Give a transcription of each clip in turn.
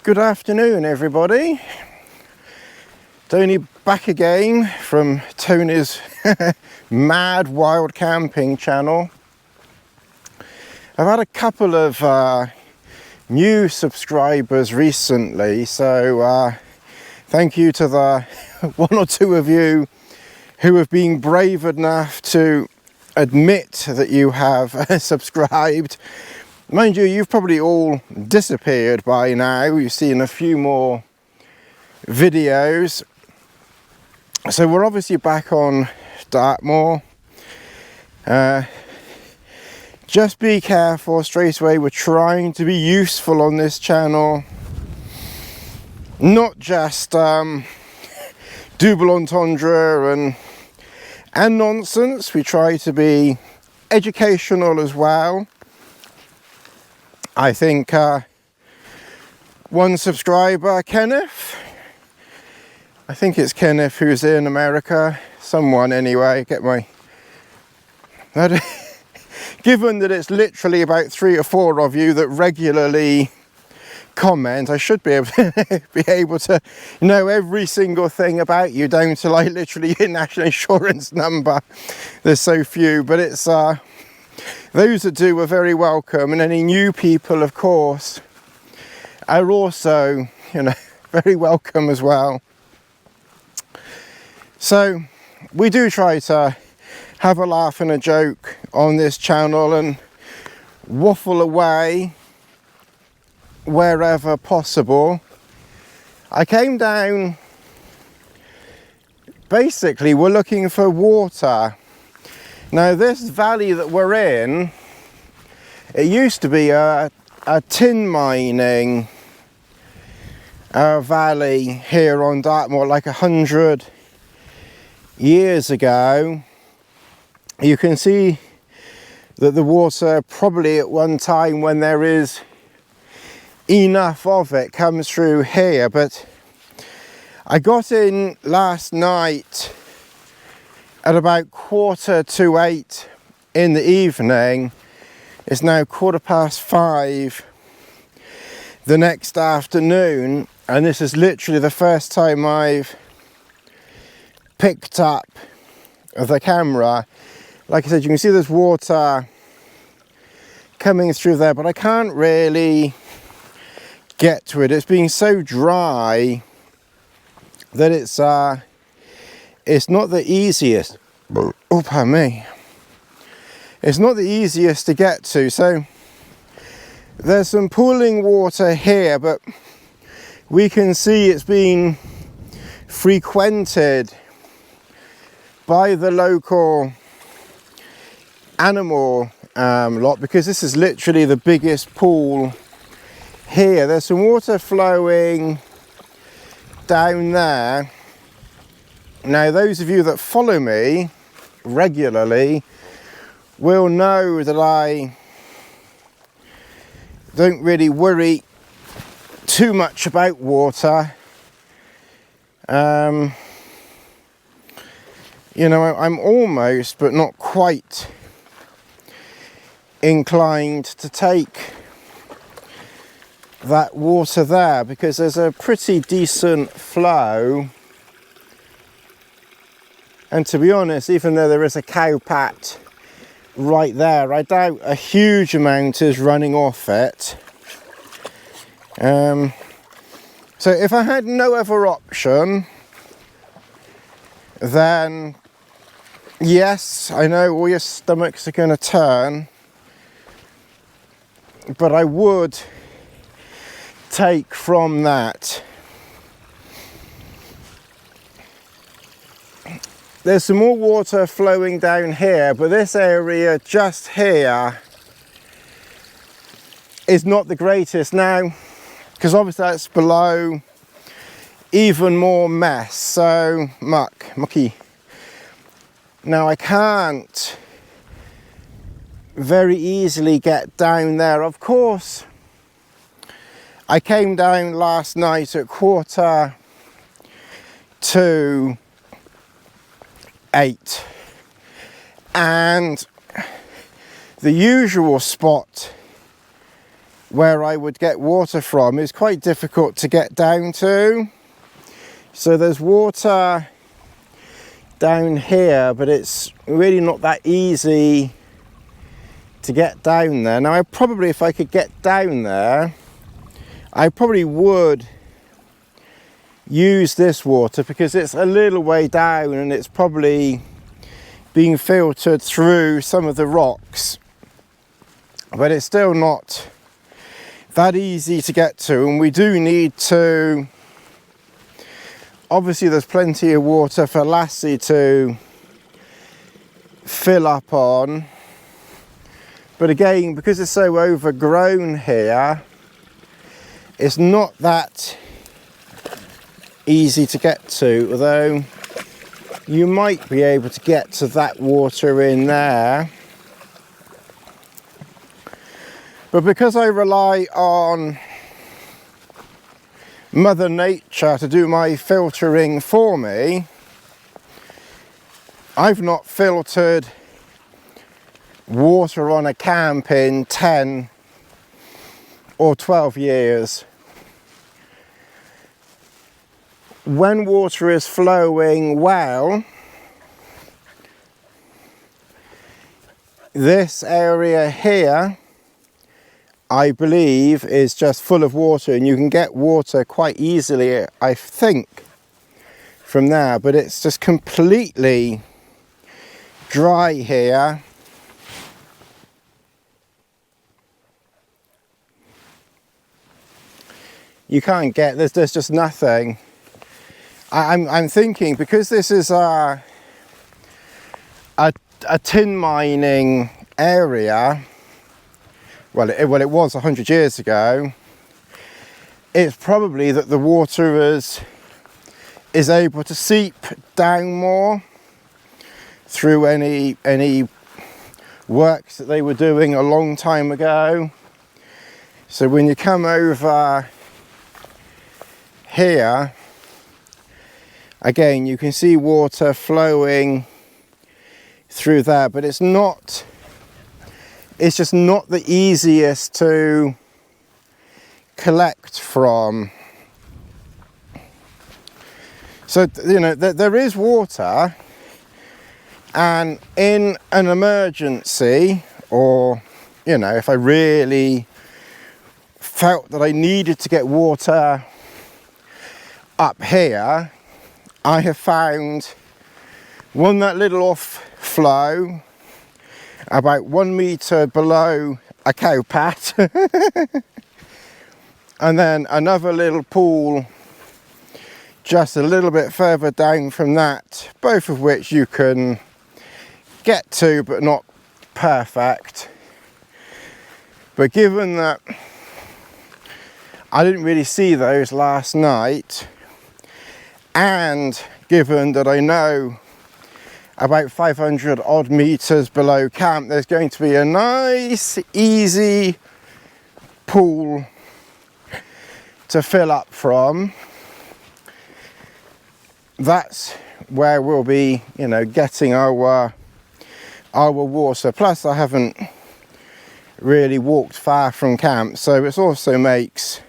Good afternoon, everybody. Tony back again from Tony's mad wild camping channel. I've had a couple of new subscribers recently, so thank you to the one or two of you who have been brave enough to admit that you have subscribed. Mind you, you've probably all disappeared by now. You've seen a few more videos. So we're obviously back on Dartmoor. Just be careful straight away. We're trying to be useful on this channel. Not just double entendre and nonsense. We try to be educational as well. I think one subscriber, Kenneth, I think it's Kenneth who's in America, someone anyway, given that it's literally about 3 or 4 of you that regularly comment, I should be able to know every single thing about you, down to like literally your national insurance number. There's so few, but it's those that do are very welcome, and any new people, of course, are also, very welcome as well. So we do try to have a laugh and a joke on this channel and waffle away wherever possible. I came down, basically we're looking for water. Now this valley that we're in, it used to be a tin mining valley here on Dartmoor, like 100 years ago. You can see that the water probably at one time, when there is enough of it, comes through here. But I got in last night at about 7:45 in the evening. It's now 5:15 the next afternoon, and this is literally the first time I've picked up the camera. Like I said, you can see there's water coming through there, but I can't really get to it. It's been so dry that it's not the easiest. Oh, pardon me. It's not the easiest to get to. So there's some pooling water here, but we can see it's been frequented by the local animal lot, because this is literally the biggest pool here. There's some water flowing down there. Now, those of you that follow me regularly will know that I don't really worry too much about water. I'm almost, but not quite, inclined to take that water there, because there's a pretty decent flow. And to be honest, even though there is a cow pat right there, I doubt a huge amount is running off it. So if I had no other option, then yes, I know all your stomachs are going to turn, but I would take from that. There's some more water flowing down here, but this area just here is not the greatest now, because obviously that's below, even more mess, so mucky. Now I can't very easily get down there. Of course, I came down last night at 7:45, and the usual spot where I would get water from is quite difficult to get down to. So there's water down here, but it's really not that easy to get down there. Now, if I could get down there, I probably would use this water because it's a little way down and it's probably being filtered through some of the rocks, but it's still not that easy to get to. And we do need to, obviously there's plenty of water for Lassie to fill up on, but again, because it's so overgrown here, it's not that easy to get to, although you might be able to get to that water in there. But because I rely on Mother Nature to do my filtering for me, I've not filtered water on a camp in 10 or 12 years. When water is flowing well, this area here, I believe, is just full of water, and you can get water quite easily, I think, from there, but it's just completely dry here. You can't get, there's just nothing. I'm thinking, because this is a tin mining area, well it was 100 years ago, it's probably that the water is able to seep down more through any works that they were doing a long time ago. So when you come over here, again, you can see water flowing through there, but it's just not the easiest to collect from. So, you know, there is water, and in an emergency, or, you know, if I really felt that I needed to get water up here, I have found that little off flow about 1 metre below a cow pat and then another little pool just a little bit further down from that, both of which you can get to but not perfect. But given that I didn't really see those last night, and given that I know about 500 odd meters below camp there's going to be a nice easy pool to fill up from, that's where we'll be, you know, getting our water. Plus I haven't really walked far from camp, so it also makes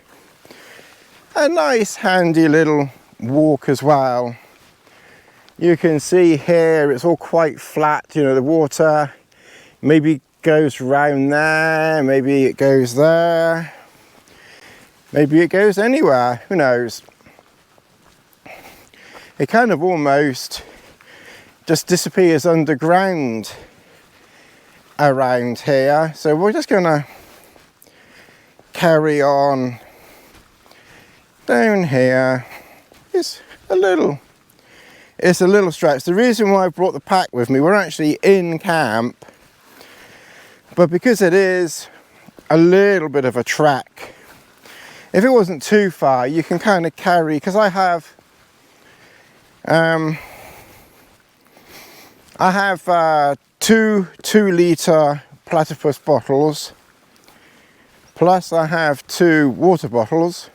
a nice handy little walk as well. You can see here it's all quite flat, you know, the water maybe goes round there, maybe it goes there, maybe it goes anywhere, who knows. It kind of almost just disappears underground around here, so we're just gonna carry on down here. It's a little stretch. The reason why I brought the pack with me, we're actually in camp, but because it is a little bit of a trek, if it wasn't too far, you can kind of carry, because I have 2 2-litre platypus bottles, plus I have 2 water bottles,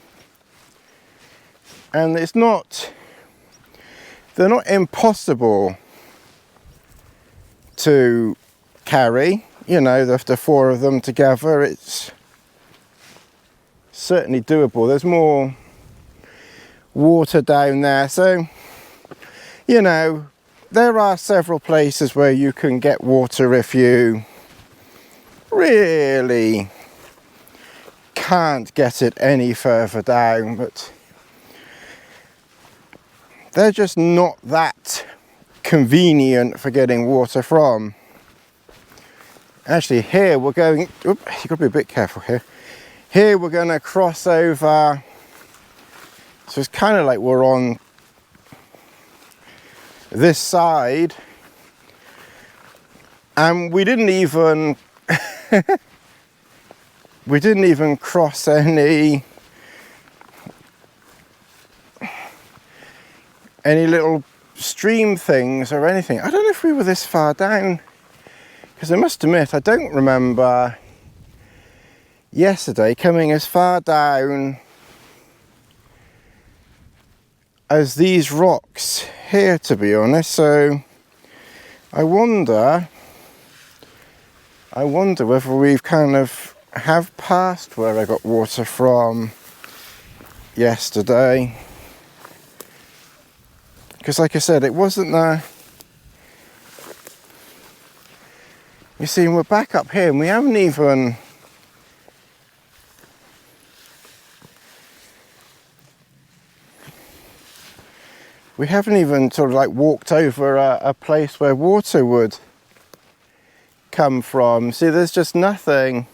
and they're not impossible to carry, you know, the 4 of them together. It's certainly doable. There's more water down there, so you know, there are several places where you can get water if you really can't get it any further down, but they're just not that convenient for getting water from. Actually, here we're going, you've got to be a bit careful here. Here we're going to cross over, so it's kind of like we're on this side, and we didn't even we didn't even cross any little stream things or anything. I don't know if we were this far down, because I must admit I don't remember yesterday coming as far down as these rocks here, to be honest. So I wonder whether we've kind of have passed where I got water from yesterday, because like I said, it wasn't the, you see, we're back up here and we haven't even sort of like walked over a place where water would come from. See, there's just nothing.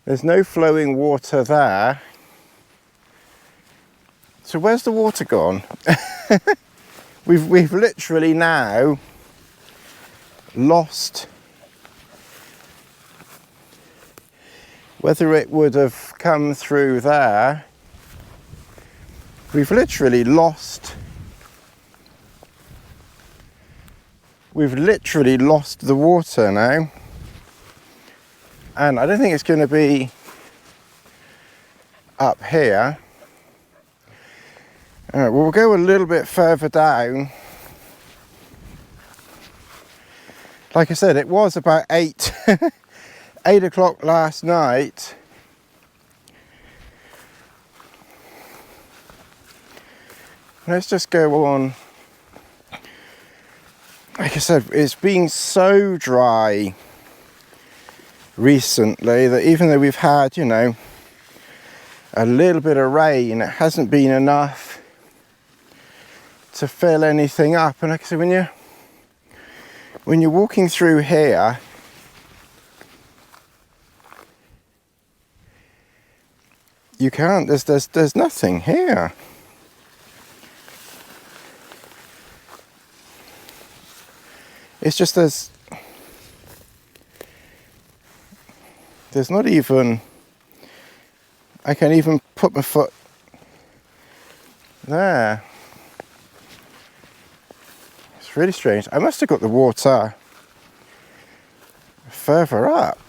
There's no flowing water there. So where's the water gone? We've literally now lost, whether it would have come through there, we've literally lost the water now, and I don't think it's going to be up here. All right, well, we'll go a little bit further down. Like I said, it was about 8 o'clock last night. Let's just go on. Like I said, it's been so dry recently that even though we've had, you know, a little bit of rain, it hasn't been enough to fill anything up. And like I said, when you're walking through here, you can't, there's nothing here. It's just there's not even, I can't even put my foot there. It's really strange. I must have got the water further up,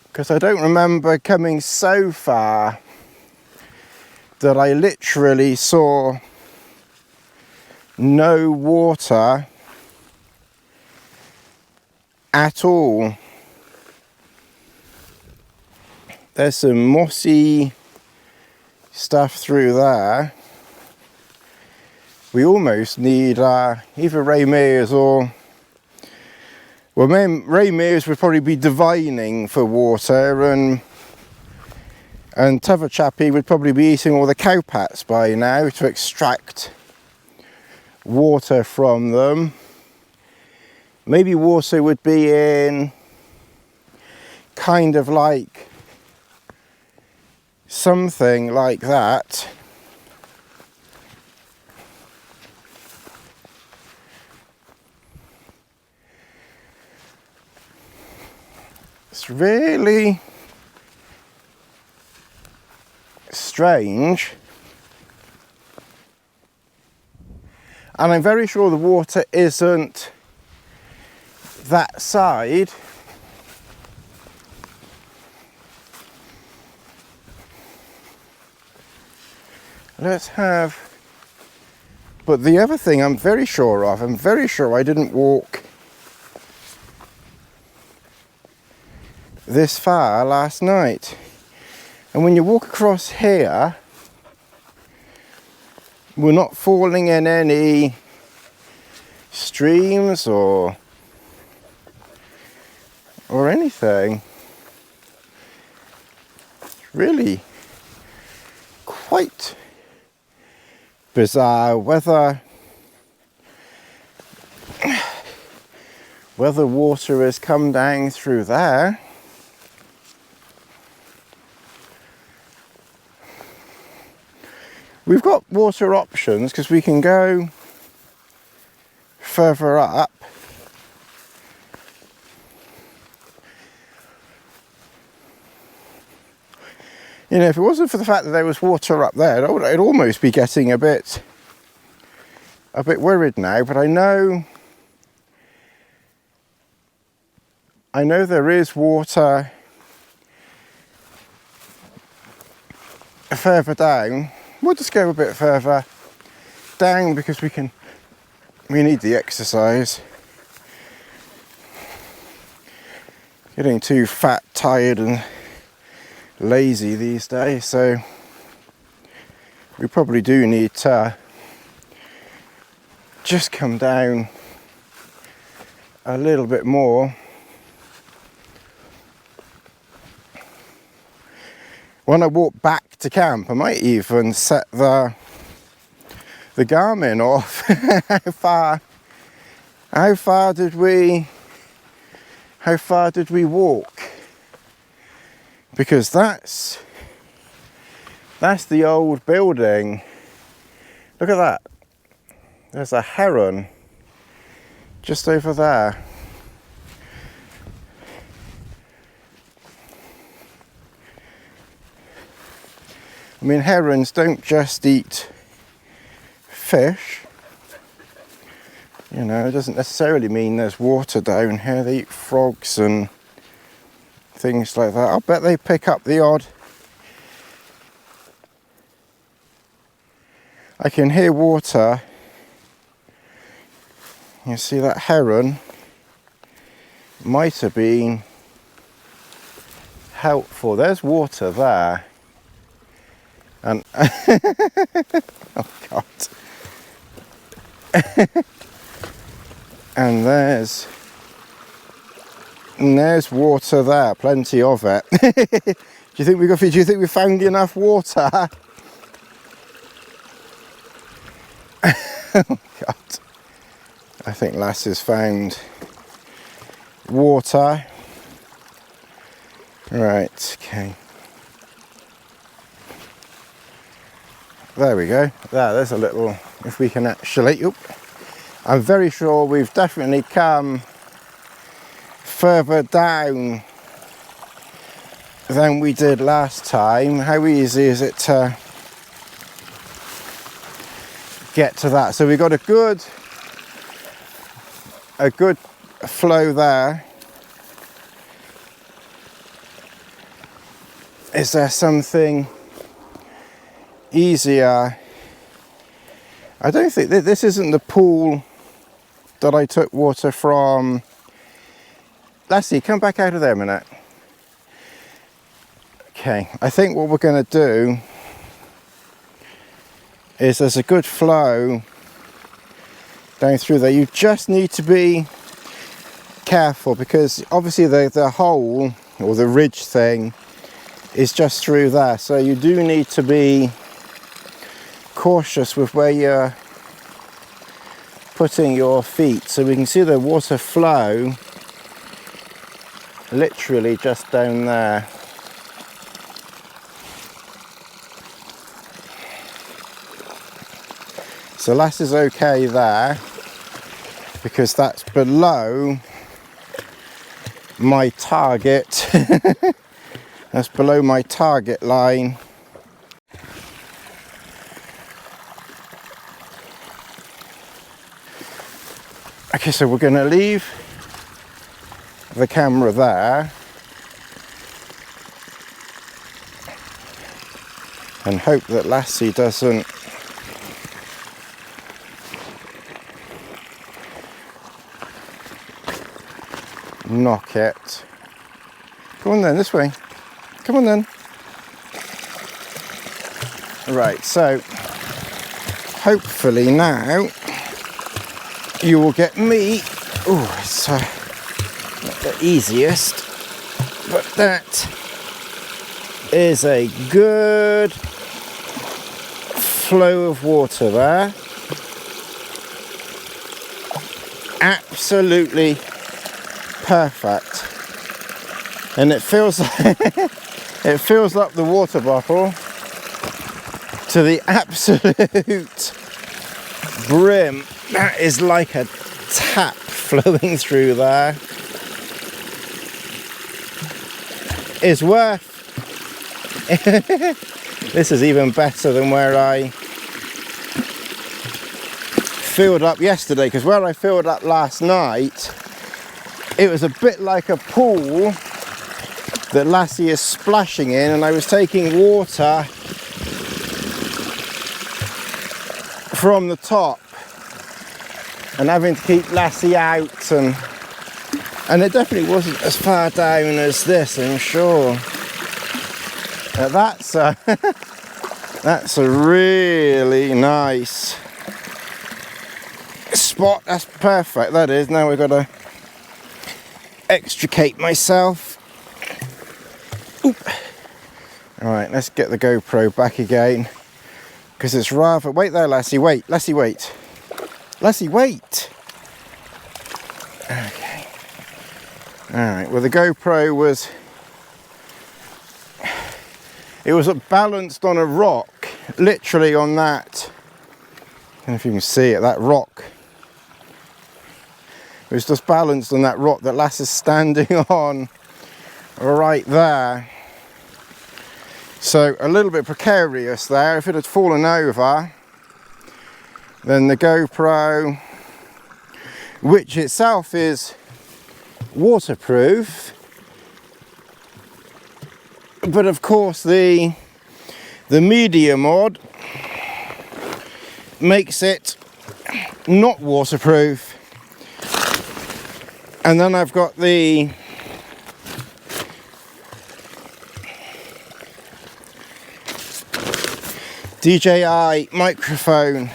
because I don't remember coming so far that I literally saw no water at all. There's some mossy stuff through there. We almost need either Ray Mears or, well, Ray Mears would probably be divining for water, and t'other chappie would probably be eating all the cowpats by now to extract water from them. Maybe water would be in kind of like something like that. It's really strange. And I'm very sure the water isn't that side. Let's have, but the other thing I'm very sure of, I'm very sure I didn't walk this far last night. And when you walk across here, we're not falling in any streams or anything. Really quite bizarre whether water has come down through there. We've got water options because we can go further up. You know, if it wasn't for the fact that there was water up there, I'd almost be getting a bit worried now. But I know there is water further down. We'll just go a bit further down because we need the exercise. Getting too fat, tired and lazy these days, so we probably do need to just come down a little bit more. When I walk back to camp, I might even set the Garmin off. How far did we walk? Because that's the old building. Look at that. There's a heron just over there. I mean, herons don't just eat fish. You know, it doesn't necessarily mean there's water down here. They eat frogs and things like that. I'll bet they pick up the odd. I can hear water. You see that heron might have been helpful. There's water there. And oh God. And there's water there, plenty of it. Do you think we found enough water? Oh God. I think Lass has found water. Right, okay. There we go. There's a little, if we can actually, I'm very sure we've definitely come further down than we did last time. How easy is it to get to that? So we got a good flow there. Is there something easier? I don't think this isn't the pool that I took water from. Lassie, come back out of there a minute. Okay, I think what we're going to do is there's a good flow down through there. You just need to be careful because obviously the hole or the ridge thing is just through there, so you do need to be cautious with where you're putting your feet. So we can see the water flow literally just down there. So Lass is okay there because that's below my target. That's below my target line. Okay, so we're going to leave the camera there and hope that Lassie doesn't knock it. Go on then, this way. Come on then. Right, so hopefully now you will get me. Oh, it's not the easiest, but that is a good flow of water there. Absolutely perfect. And it fills it fills up the water bottle to the absolute brim. That is like a tap flowing through there. It's worth. This is even better than where I filled up yesterday, because where I filled up last night, it was a bit like a pool that Lassie is splashing in, and I was taking water from the top and having to keep Lassie out, and it definitely wasn't as far down as this, I'm sure. That's a that's a really nice spot. That's perfect, that is. Now we've got to extricate myself. Oop. All right, let's get the GoPro back again, because it's rather. Wait there, Lassie. Wait, Lassie. Wait, Lassie. Wait. Okay. All right. Well, the GoPro was. It was balanced on a rock, literally on that. I don't know if you can see it. That rock. It was just balanced on that rock that Lass is standing on, right there. So a little bit precarious there. If it had fallen over, then the GoPro, which itself is waterproof, but of course the media mod makes it not waterproof. And then I've got the DJI microphone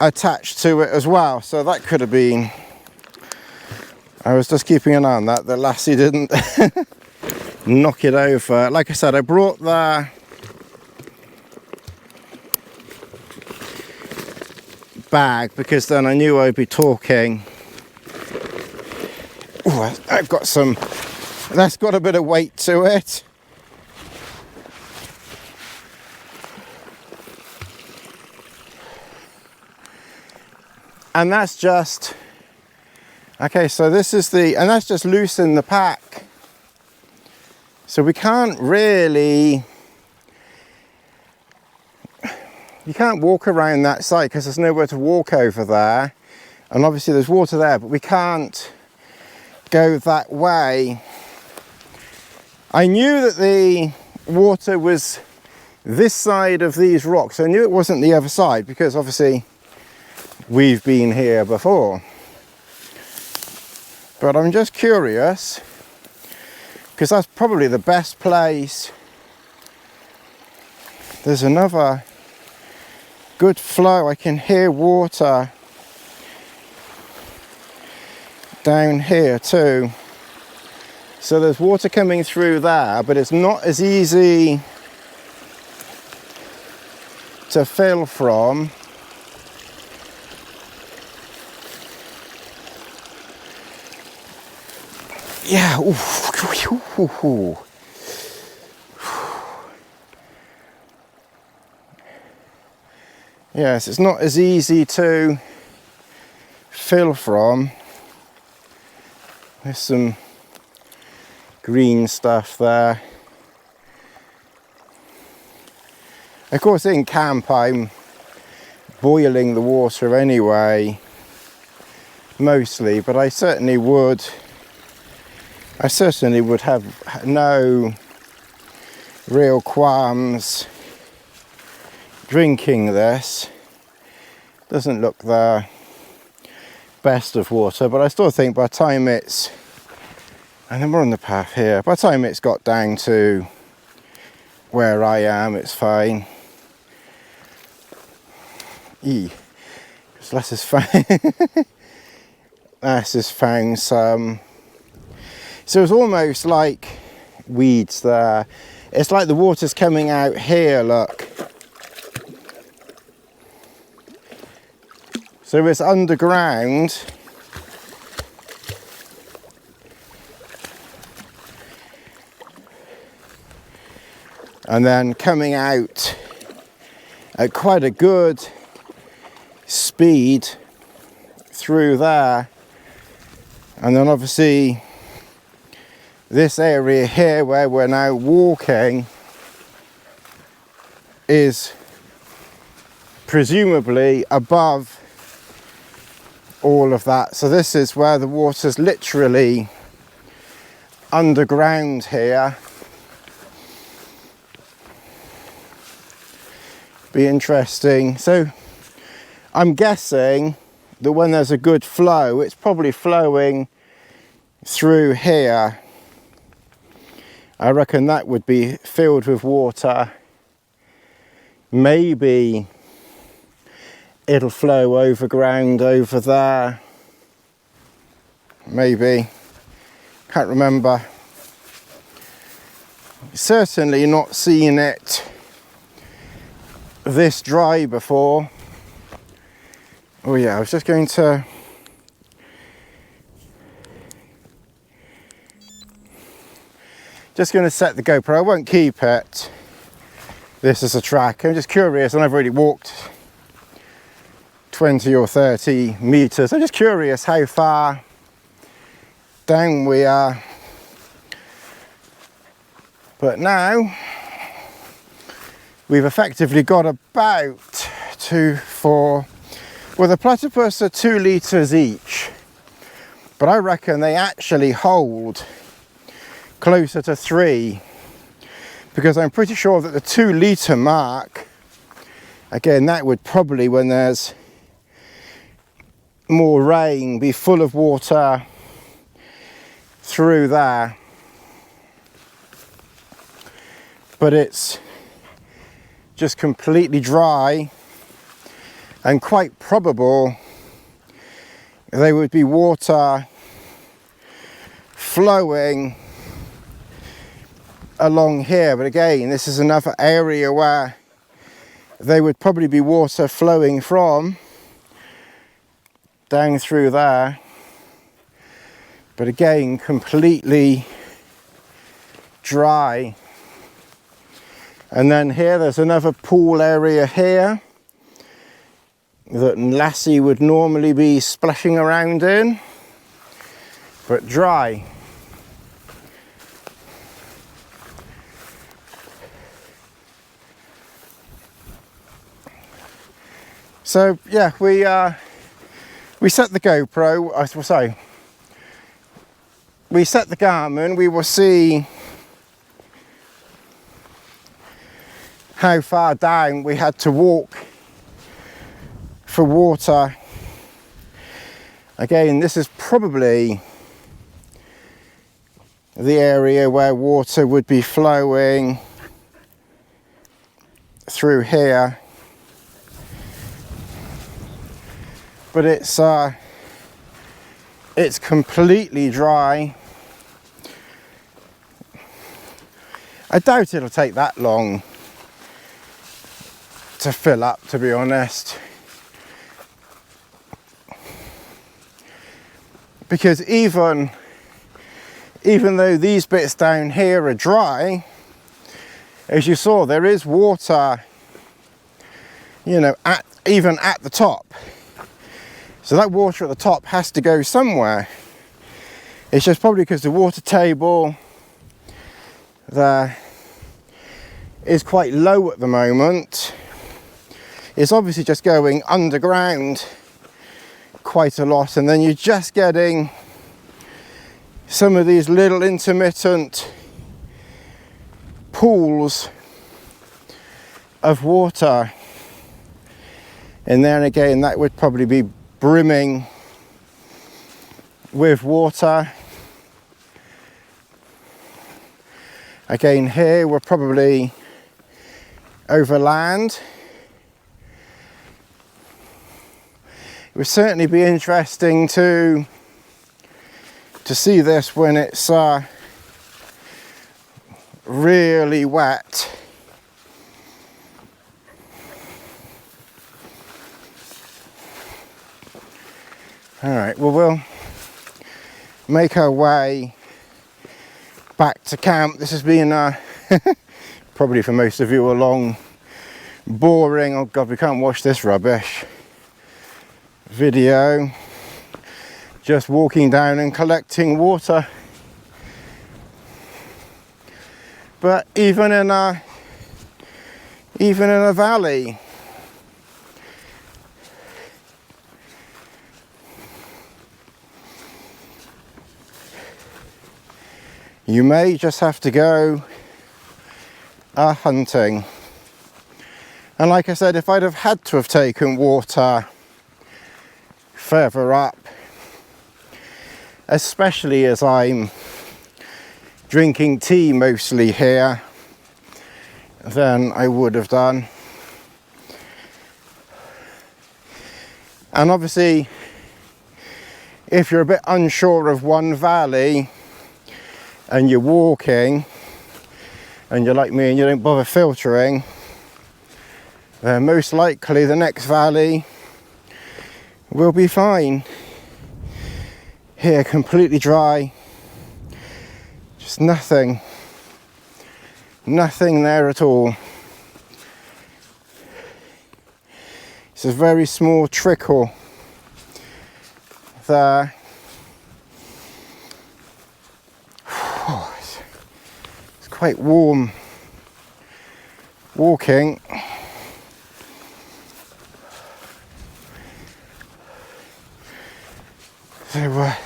attached to it as well, so that could have been. I was just keeping an eye on that Lassie didn't knock it over. Like I said, I brought the bag because then I knew I'd be talking. Ooh, I've got some. That's got a bit of weight to it. And that's just. Okay, so this is the. And that's just loose in the pack. So we can't really. You can't walk around that side because there's nowhere to walk over there. And obviously there's water there, but we can't go that way. I knew that the water was this side of these rocks. I knew it wasn't the other side because obviously we've been here before. But I'm just curious because that's probably the best place. There's another good flow. I can hear water down here too. So there's water coming through there, but it's not as easy to fill from. Yeah. Ooh. Yes, it's not as easy to fill from. There's some green stuff there. Of course, in camp I'm boiling the water anyway, mostly, but I certainly would have no real qualms drinking this. Doesn't look the best of water, but I still think by the time it's And then we're on the path here. By the time it's got down to where I am, it's fine. Because Lass has found some. So it's almost like weeds there. It's like the water's coming out here, look. So it's underground. And then coming out at quite a good speed through there. And then obviously this area here where we're now walking is presumably above all of that. So this is where the water's literally underground here. Be interesting. So I'm guessing that when there's a good flow, it's probably flowing through here. I reckon that would be filled with water. Maybe it'll flow over ground over there. Maybe. Can't remember. Certainly not seen it this dry before. Oh yeah, I was just going to set the GoPro. I won't keep it. This is a track. I'm just curious, and I've already walked 20 or 30 meters. I'm just curious how far down we are. But now we've effectively got about 2, 4, well, the platypus are 2 litres each, but I reckon they actually hold closer to 3, because I'm pretty sure that the 2 litre mark, again, that would probably, when there's more rain, be full of water through there. But it's just completely dry, and quite probable there would be water flowing along here. But again, this is another area where there would probably be water flowing from down through there, but again completely dry. And then here there's another pool area here that Lassie would normally be splashing around in, but dry. So yeah, we set the GoPro, we set the Garmin. We will see how far down we had to walk for water. Again, this is probably the area where water would be flowing through here, but it's completely dry. I doubt it'll take that long to fill up, to be honest, because even though these bits down here are dry, as you saw, there is water, you know, even at the top. So that water at the top has to go somewhere. It's just probably because the water table there is quite low at the moment. It's obviously just going underground quite a lot, and then you're just getting some of these little intermittent pools of water. And then again, that would probably be brimming with water. Again, here we're probably overland. It would certainly be interesting to see this when it's really wet. All right, well, we'll make our way back to camp. This has been probably for most of you a long, boring, oh god, we can't watch this rubbish video. Just walking down and collecting water. But even in a valley, you may just have to go hunting. And like I said, if I'd have had to have taken water further up, especially as I'm drinking tea mostly here, then I would have done. And obviously, if you're a bit unsure of one valley and you're walking and you're like me and you don't bother filtering, then most likely the next valley will be fine. Here, completely dry, just nothing there at all. It's a very small trickle there. It's quite warm walking. So we're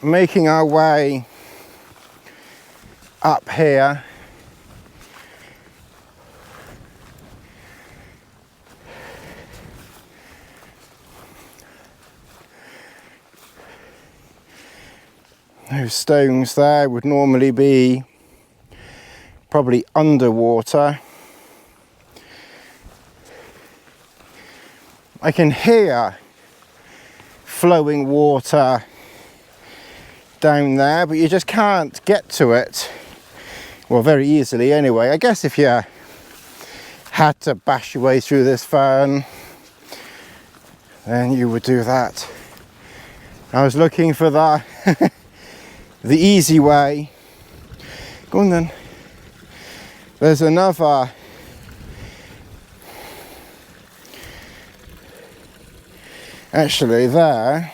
making our way up here. Those stones there would normally be probably underwater. I can hear flowing water down there, but you just can't get to it, well, very easily anyway. I guess if you had to bash your way through this fern, then you would do that. I was looking for the the easy way. Go on then. There's another actually there.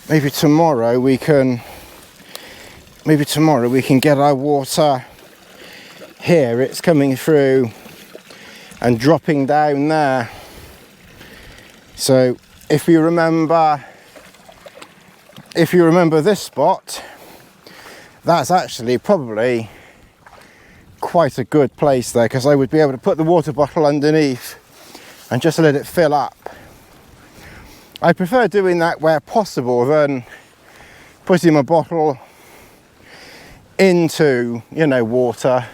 Maybe tomorrow we can get our water here. It's coming through and dropping down there. So if you remember this spot, that's actually probably quite a good place there, because I would be able to put the water bottle underneath and just let it fill up. I prefer doing that where possible than putting my bottle into, you know, water.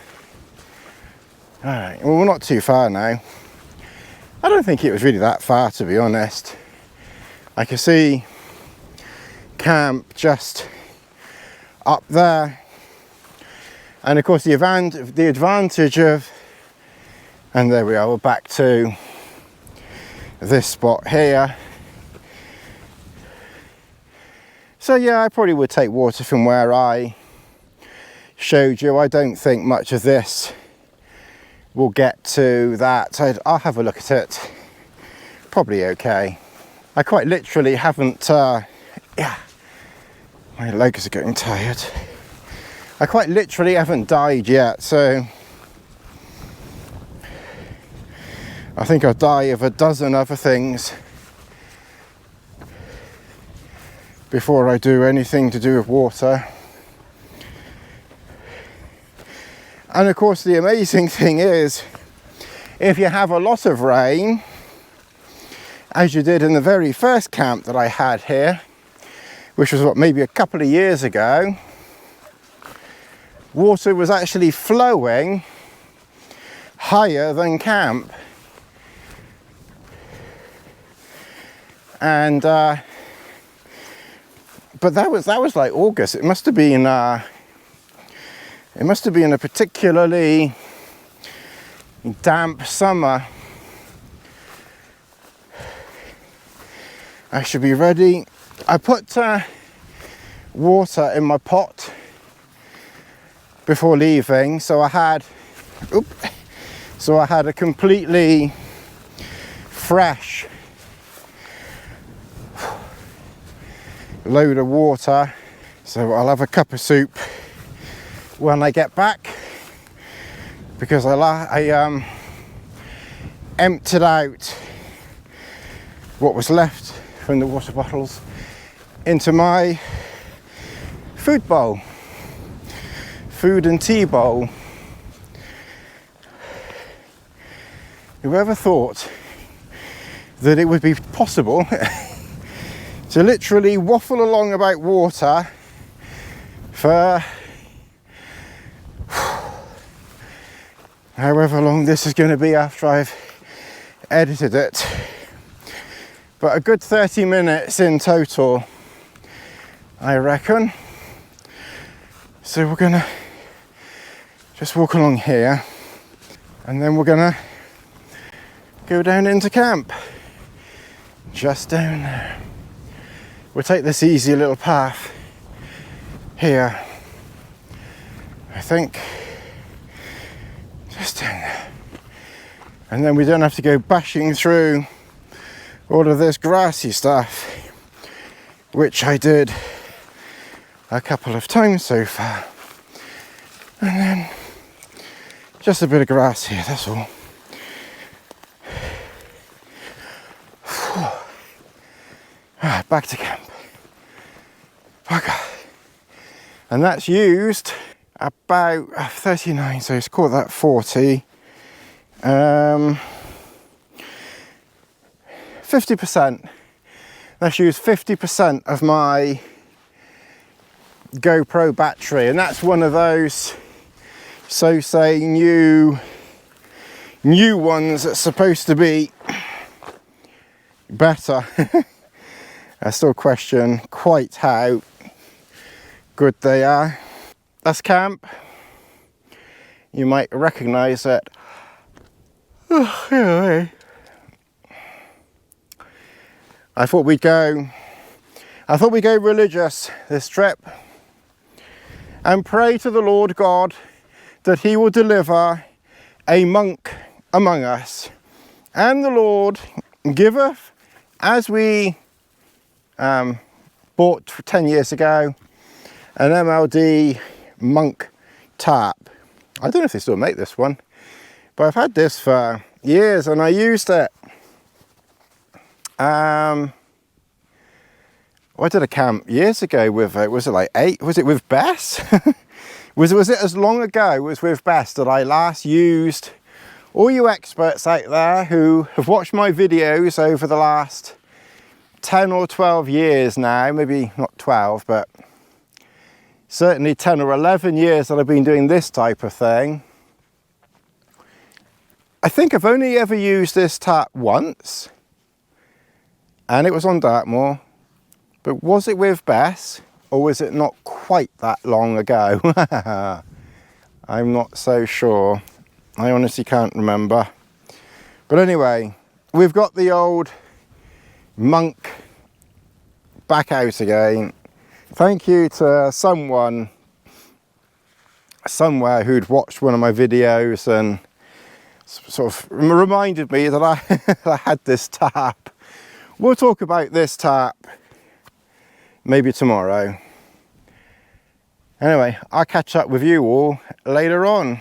All right, well, we're not too far now. I don't think it was really that far, to be honest. I can see camp just up there. And of course the advantage of, and there we are, we're back to this spot here. So yeah, I probably would take water from where I showed you. I don't think much of this will get to that. I'll have a look at it. Probably okay. I quite literally haven't, yeah, my legs are getting tired. I quite literally haven't died yet, so I think I'll die of a dozen other things before I do anything to do with water. And of course the amazing thing is, if you have a lot of rain, as you did in the very first camp that I had here, which was what, maybe a couple of years ago, water was actually flowing higher than camp. And but that was like August. It must have been a particularly damp summer. I should be ready. I put water in my pot before leaving, so I had a completely fresh load of water. So I'll have a cup of soup when I get back, because I emptied out what was left from the water bottles into my food bowl, food and tea bowl. Whoever thought that it would be possible to literally waffle along about water for however long this is going to be after I've edited it, but a good 30 minutes in total, I reckon. So we're gonna just walk along here, and then we're gonna go down into camp, just down there. We'll take this easy little path here, I think, just down there. And then we don't have to go bashing through all of this grassy stuff, which I did a couple of times so far. And then just a bit of grass here, that's all. Back to camp. Okay. And that's used about 39, so let's call that 40. 50%. That's used 50% of my GoPro battery, and that's one of those, so say, new ones that's supposed to be better. I still question quite how good they are. That's camp. You might recognize it. I thought we'd go religious this trip and pray to the Lord God that he will deliver a monk among us. And the Lord giveth, as we bought 10 years ago, an MLD Monk tarp. I don't know if they still make this one, but I've had this for years and I used it. I did a camp years ago with it. Was it like 8? Was it with Bess? was it as long ago? It was with Bess that I last used. All you experts out there who have watched my videos over the last 10 or 12 years now, maybe not 12, but certainly 10 or 11 years that I've been doing this type of thing. I think I've only ever used this tarp once, and it was on Dartmoor. But was it with Bess, or was it not quite that long ago? I'm not so sure. I honestly can't remember. But anyway, we've got the old Monk back out again. Thank you to someone somewhere who'd watched one of my videos and sort of reminded me that I had this tarp. We'll talk about this tarp maybe tomorrow. Anyway, I'll catch up with you all later on.